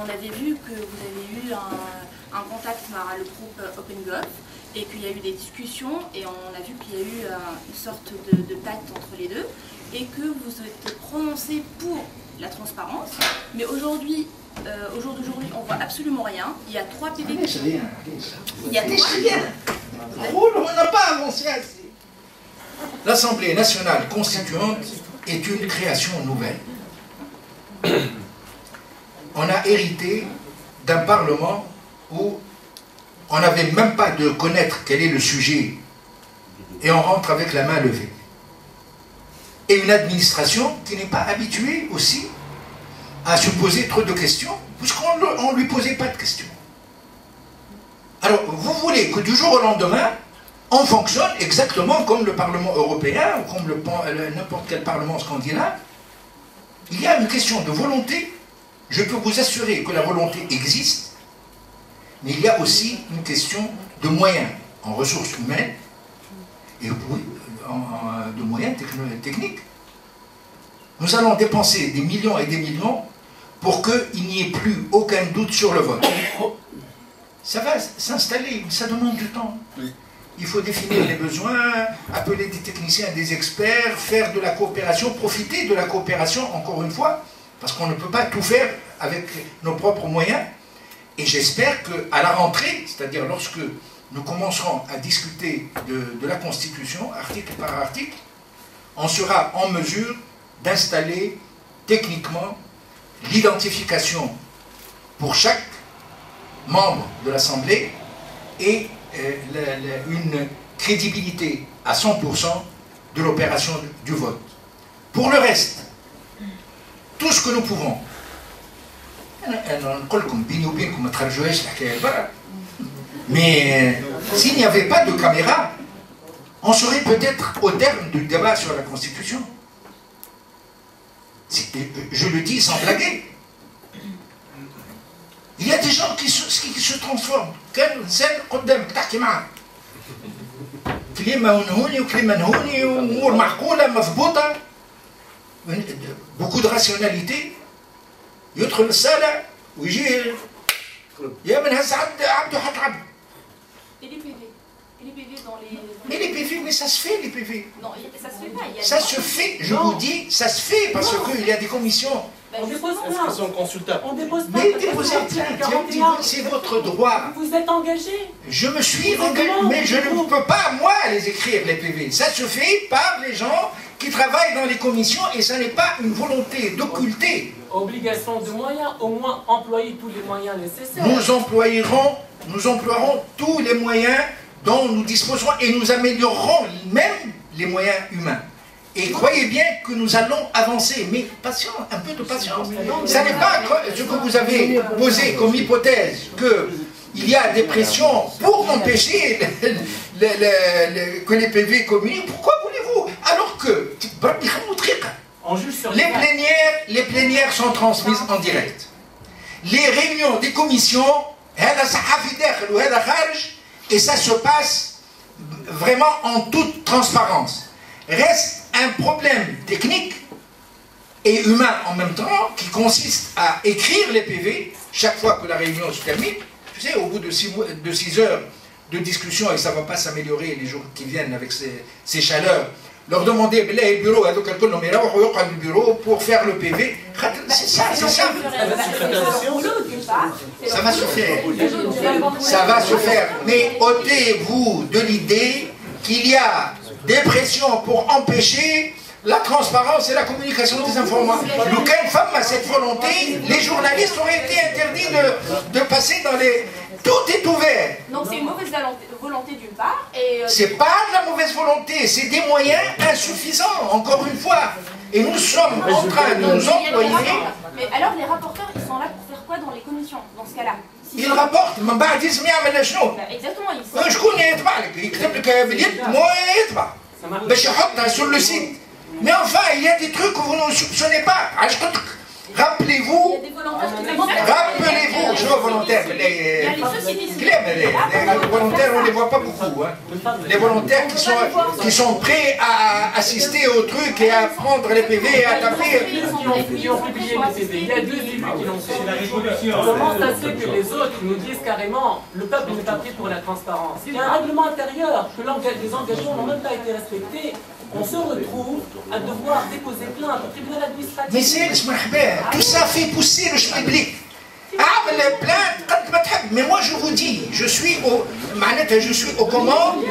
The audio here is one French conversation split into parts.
on avait vu que vous avez eu un contact par le groupe OpenGov et qu'il y a eu des discussions et on a vu qu'il y a eu une sorte de pacte entre les deux et que vous êtes prononcé pour la transparence, mais aujourd'hui, au jour d'aujourd'hui, on voit absolument rien. Il y a 3 PV. Il y a 3 on n'a pas avancé assez. L'Assemblée nationale constituante est une création nouvelle. On a hérité d'un Parlement où on n'avait même pas de connaître quel est le sujet et on rentre avec la main levée. Et une administration qui n'est pas habituée aussi à se poser trop de questions, puisqu'on ne lui posait pas de questions. Alors, vous voulez que du jour au lendemain, on fonctionne exactement comme le Parlement européen ou comme n'importe quel Parlement scandinave? Il y a une question de volonté. Je peux vous assurer que la volonté existe, mais il y a aussi une question de moyens en ressources humaines et oui, de moyens techniques. Nous allons dépenser des millions et des millions pour qu'il n'y ait plus aucun doute sur le vote. Ça va s'installer, ça demande du temps. Il faut définir les besoins, appeler des techniciens, des experts, faire de la coopération, profiter de la coopération, encore une fois, parce qu'on ne peut pas tout faire avec nos propres moyens. Et j'espère qu'à la rentrée, c'est-à-dire lorsque nous commencerons à discuter de la Constitution, article par article, on sera en mesure d'installer techniquement l'identification pour chaque membre de l'Assemblée et une crédibilité à 100% de l'opération du vote. Pour le reste, tout ce que nous pouvons, mais s'il n'y avait pas de caméra, on serait peut-être au terme du débat sur la Constitution. Je le dis sans blaguer. Il y a des gens qui se transforment. Beaucoup de rationalité. يدخل الصالة ويجي يا من هسه عبده حط عبد. Et les PV? Et les PV dans les... Et les PV, mais ça se fait les PV. Non, ça se fait pas. Ça se fait, je vous dis, ça se fait parce qu'il y a des commissions. On dépose pas. Est-ce qu'ils sont consultables? On dépose pas. Mais déposez, c'est votre droit. Vous êtes engagé. Je me suis engagé, mais je ne peux pas, moi, les écrire, les PV. Ça se fait par les gens qui travaillent dans les commissions et ça n'est pas une volonté d'occulter. Obligation de moyens, au moins employer tous les moyens nécessaires. Nous emploierons tous les moyens dont nous disposerons et nous améliorerons même les moyens humains. Et croyez bien que nous allons avancer, mais patience, un peu de patience. Ça n'est pas ce que vous avez posé comme hypothèse, qu'il y a des pressions pour empêcher que les PV communiquent. Pourquoi voulez-vous? Alors que les plénières sont transmises en direct. Les réunions des commissions, et ça se passe vraiment en toute transparence. Reste un problème technique et humain en même temps qui consiste à écrire les PV chaque fois que la réunion se termine. Tu sais, au bout de 6 heures de discussion, et ça ne va pas s'améliorer les jours qui viennent avec ces chaleurs, leur demander le bureau, le bureau pour faire le PV. C'est ça, c'est ça. Ça va se faire. Ça va se faire. Mais ôtez-vous de l'idée qu'il y a des pressions pour empêcher la transparence et la communication des informations. Quelle femme a cette volonté? Les journalistes auraient été interdits de passer dans les... Tout est ouvert. Donc c'est une mauvaise volonté d'une part et... C'est pas de la mauvaise volonté, c'est des moyens insuffisants, encore une fois. Et nous sommes en train de nous employer... Mais alors les rapporteurs, ils sont là pour faire quoi dans les commissions, dans ce cas-là? Ils rapportent, mais bah, ils disent, mais exactement, ils je connais, sur le site. Mais enfin, il y a des trucs que vous ne soupçonnez pas. Rappelez-vous, je veux volontaire. volontaires, les volontaires, on ne les voit pas beaucoup. Hein. Les volontaires qui sont prêts à assister au truc et à prendre les PV et à taper. Qui ont publié les PV. Il y a 2 élus qui l'ont fait. Comment ça se fait que les autres nous disent carrément le peuple n'est pas pris pour la transparence? Il y a un règlement intérieur, que les engagements n'ont même pas été respectés. On se retrouve à devoir déposer plainte au tribunal administratif. Mais c'est tout ça fait pousser le public. Ah, mais les plaintes, mais moi je vous dis, je suis aux commandes.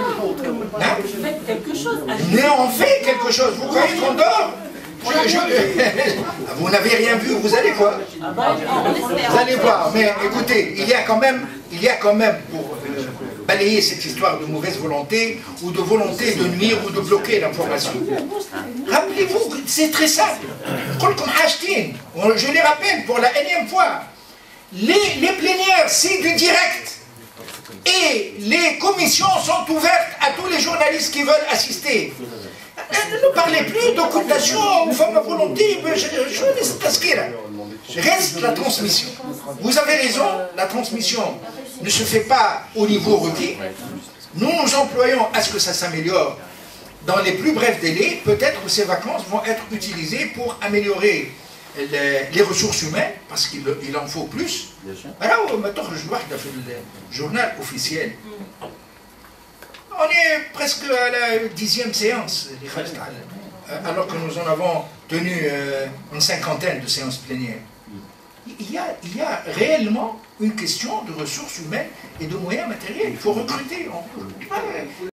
Faites quelque chose. Mais on fait quelque chose. Vous croyez qu'on dort? Vous n'avez rien vu, vous allez voir. Vous allez voir. Mais écoutez, il y a quand même pour balayer cette histoire de mauvaise volonté ou de volonté de nuire ou de bloquer l'information. Rappelez-vous, c'est très simple. Je les rappelle pour la énième fois. Les plénières, c'est du direct. Et les commissions sont ouvertes à tous les journalistes qui veulent assister. Ne parlez plus d'occultation ou femmes à volonté. Reste la transmission. Vous avez raison, la transmission ne se fait pas au niveau requis. Nous nous employons à ce que ça s'améliore dans les plus brefs délais. Peut-être que ces vacances vont être utilisées pour améliorer les ressources humaines, parce qu'il en faut plus. Alors, maintenant, je vois que le journal officiel, on est presque à la 10e séance, alors que nous en avons tenu une 50aine de séances plénières. Il y a réellement une question de ressources humaines et de moyens matériels. Il faut recruter.